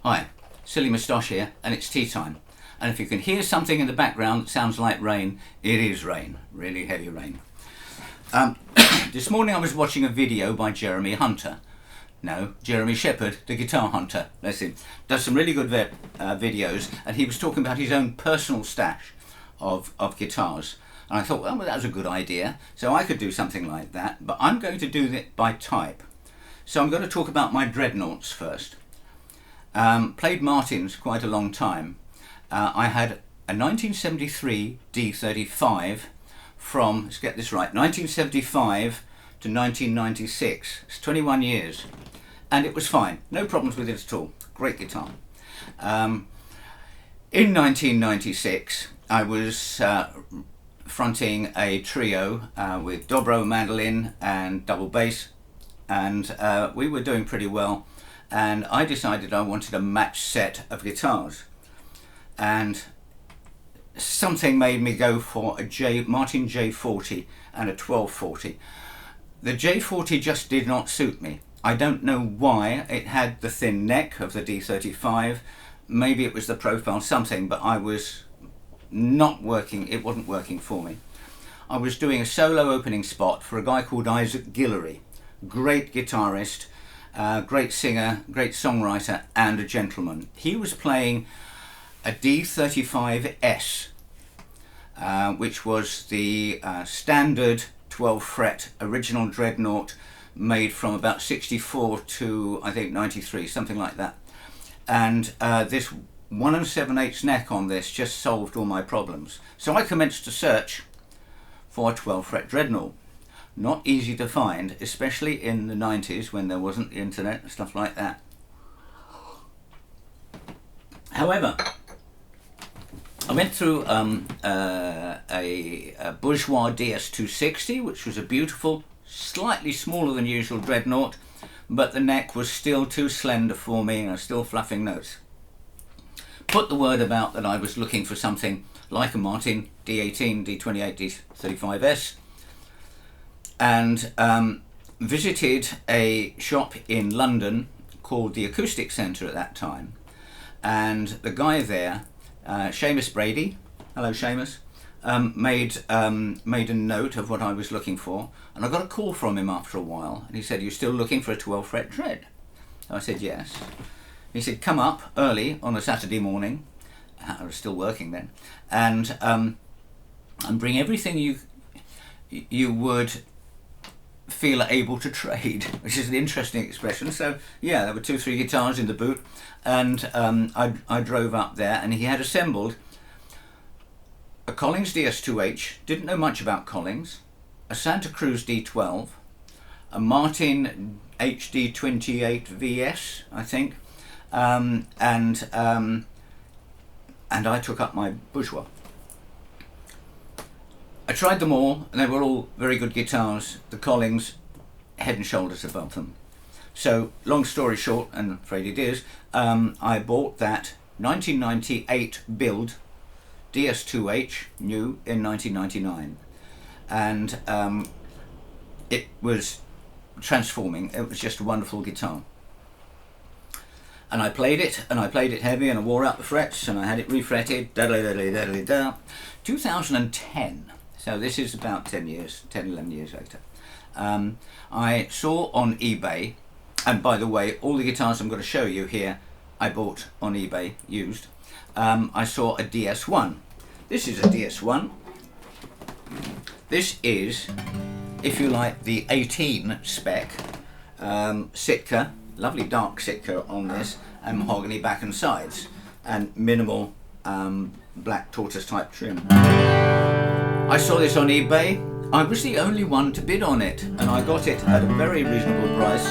Hi, Silly Moustache here, and it's tea time. And if you can hear something in the background that sounds like rain, it is rain, really heavy rain. This morning I was watching a video by Jeremy Shepherd, the guitar hunter, bless him. Does some really good videos, and he was talking about his own personal stash of guitars. And I thought, well, that was a good idea, so I could do something like that, but I'm going to do it by type. So I'm going to talk about my Dreadnoughts first. Played Martins quite a long time. I had a 1973 D35 from, let's get this right, 1975 to 1996. It's 21 years. And it was fine. No problems with it at all. Great guitar. In 1996, I was fronting a trio with dobro, mandolin and double bass. And we were doing pretty well. And I decided I wanted a match set of guitars, and something made me go for a Martin J40 and a 1240. The J40 just did not suit me. I don't know why. It had the thin neck of the D35, maybe it was the profile, something, but I was not working, it wasn't working for me. I was doing a solo opening spot for a guy called Isaac Guillory, great guitarist, great singer, great songwriter, and a gentleman. He was playing a D35S, which was the standard 12 fret original Dreadnought, made from about 64 to I think 93, something like that. And this 1 7/8 neck on this just solved all my problems. So I commenced to search for a 12 fret Dreadnought. Not easy to find, especially in the 90s when there wasn't the internet and stuff like that. However, I went through a bourgeois DS260, which was a beautiful, slightly smaller than usual Dreadnought, but the neck was still too slender for me and I was still fluffing notes. Put the word about that I was looking for something like a Martin D18, D28, D35S, and visited a shop in London called the Acoustic Centre at that time, and the guy there, Seamus Brady, hello Seamus, made a note of what I was looking for, and I got a call from him after a while, and he said, "You're still looking for a 12 fret Dread?" I said yes. He said, "Come up early on a Saturday morning," I was still working then, and bring everything you would feel able to trade, which is an interesting expression. So yeah, there were 2-3 guitars in the boot, and I drove up there, and he had assembled a Collings DS2H, didn't know much about Collings, a Santa Cruz D12, a Martin HD28 VS, I think, and I took up my bourgeois. I tried them all, and they were all very good guitars. The Collings, head and shoulders above them. So, long story short, and I'm afraid it is, I bought that 1998 build DS2H, new, in 1999. And it was transforming. It was just a wonderful guitar. And I played it, and I played it heavy, and I wore out the frets, and I had it refretted, 2010. So this is about 10, 11 years later. I saw on eBay, and by the way, all the guitars I'm going to show you here, I bought on eBay, used. I saw a DS1. This is a DS1. This is, if you like, the 18 spec Sitka, lovely dark Sitka on this, and mahogany back and sides, and minimal black tortoise type trim. I saw this on eBay. I was the only one to bid on it, and I got it at a very reasonable price.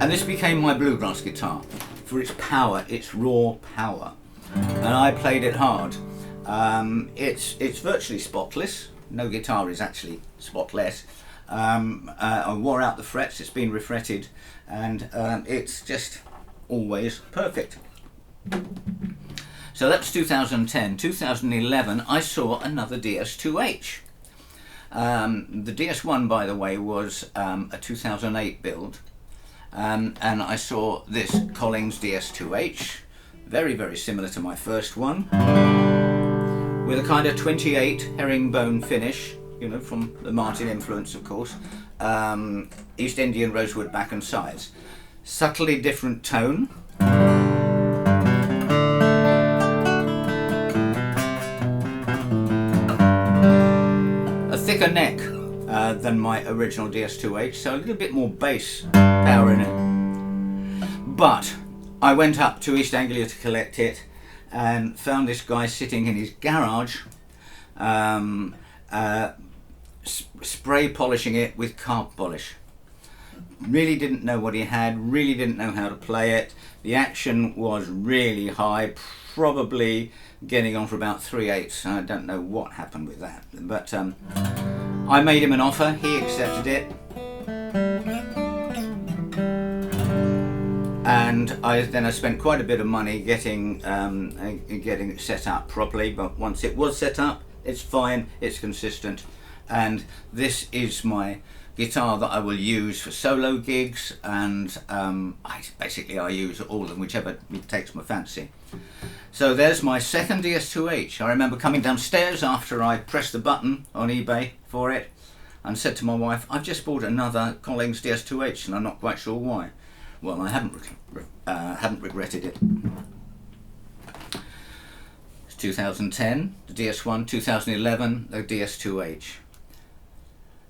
And this became my bluegrass guitar for its power, its raw power, and I played it hard. It's virtually spotless. No guitar is actually spotless. I wore out the frets. It's been refretted, and it's just always perfect. So that's 2010. 2011, I saw another DS2H. The DS1, by the way, was a 2008 build, and I saw this Collings DS2H, very, very similar to my first one, with a kind of 28 herringbone finish, you know, from the Martin influence, of course, East Indian rosewood back and sides. Subtly different tone. A thicker neck than my original DS2H, so a little bit more bass power in it. But I went up to East Anglia to collect it and found this guy sitting in his garage, spray polishing it with carb polish. Really didn't know what he had, really didn't know how to play it. The action was really high, probably getting on for about 3/8. I don't know what happened with that, but I made him an offer, he accepted it, and I spent quite a bit of money getting it set up properly. But once it was set up, it's fine, it's consistent, and this is my guitar that I will use for solo gigs, and I use all of them, whichever takes my fancy. So there's my second DS2H. I remember coming downstairs after I pressed the button on eBay for it and said to my wife, I've just bought another Collings DS2H and I'm not quite sure why. Well, I haven't regretted it. It's 2010, the DS1, 2011, the DS2H.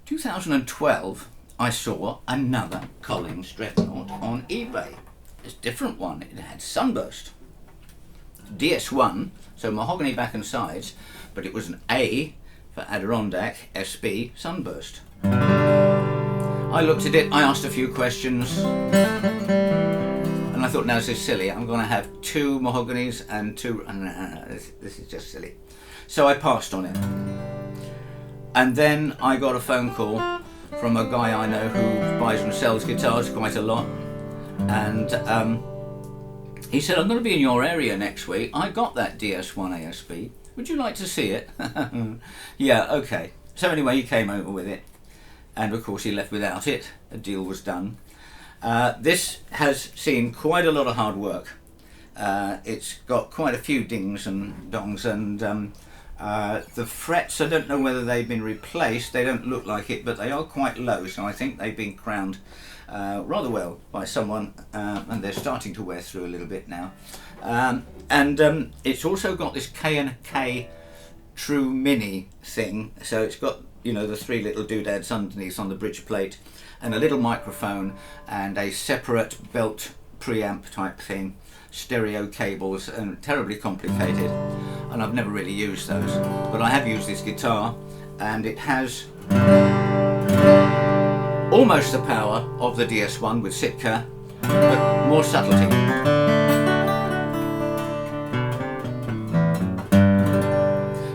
2012, I saw another Collings Dreadnought on eBay. It's a different one. It had Sunburst. DS1, so mahogany back and sides, but it was an A for Adirondack SB Sunburst. I looked at it, I asked a few questions, and I thought, no, this is silly. I'm going to have two mahoganies and two... this is just silly. So I passed on it. And then I got a phone call from a guy I know who buys and sells guitars quite a lot, and he said, I'm going to be in your area next week. I got that DS1 ASB. Would you like to see it? Yeah, okay. So anyway, he came over with it, and of course he left without it. A deal was done. This has seen quite a lot of hard work. It's got quite a few dings and dongs, and the frets, I don't know whether they've been replaced. They don't look like it, but they are quite low, so I think they've been crowned rather well by someone, and they're starting to wear through a little bit now. And it's also got this K&K True Mini thing, so it's got, you know, the three little doodads underneath on the bridge plate, and a little microphone, and a separate belt preamp type thing, stereo cables, and terribly complicated, and I've never really used those, but I have used this guitar, and it has almost the power of the DS1 with Sitka, but more subtlety.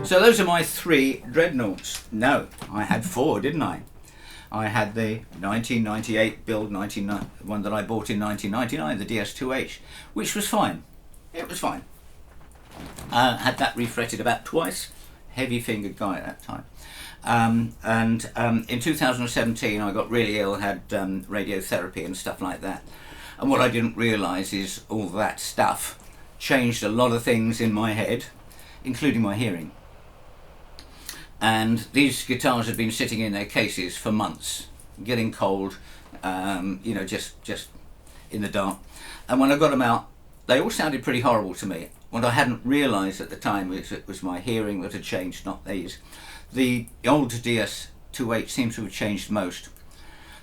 So those are my three Dreadnoughts. No, I had four, didn't I? I had the 1998 build, one that I bought in 1999, the DS2H, which was fine. It was fine. Had that refretted about twice. Heavy fingered guy at that time. In 2017 I got really ill, had radiotherapy and stuff like that. And what I didn't realise is all that stuff changed a lot of things in my head, including my hearing. And these guitars had been sitting in their cases for months, getting cold, you know, just in the dark. And when I got them out, they all sounded pretty horrible to me. What I hadn't realised at the time was it was my hearing that had changed, not these. The old DS2H seems to have changed most.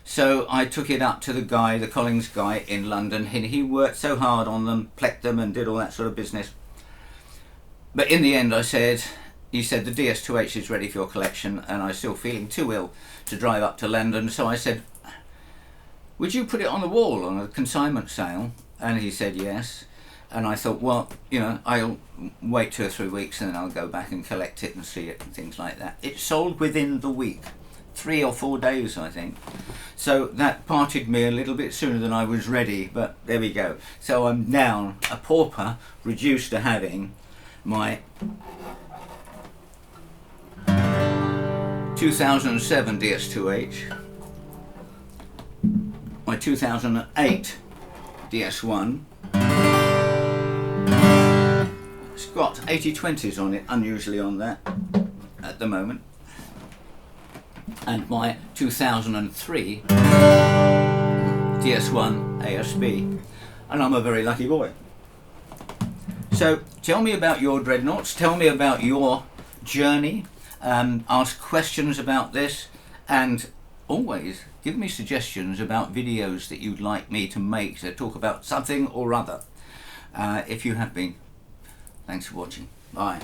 So I took it up to the guy, the Collings guy in London, and he worked so hard on them, plecked them and did all that sort of business. But in the end he said the DS2H is ready for your collection, and I was still feeling too ill to drive up to London, so I said, would you put it on the wall on a consignment sale? And he said yes. And I thought, well, you know, I'll wait 2 or 3 weeks and then I'll go back and collect it and see it and things like that. It sold within the week, 3 or 4 days, I think. So that parted me a little bit sooner than I was ready, but there we go. So I'm now a pauper, reduced to having my 2007 DS2H, my 2008 DS1. It's got 80/20s on it, unusually on that at the moment, and my 2003 DS1 ASB, and I'm a very lucky boy. So tell me about your Dreadnoughts, tell me about your journey, ask questions about this, and always give me suggestions about videos that you'd like me to make to talk about something or other. If you have been, thanks for watching. Bye.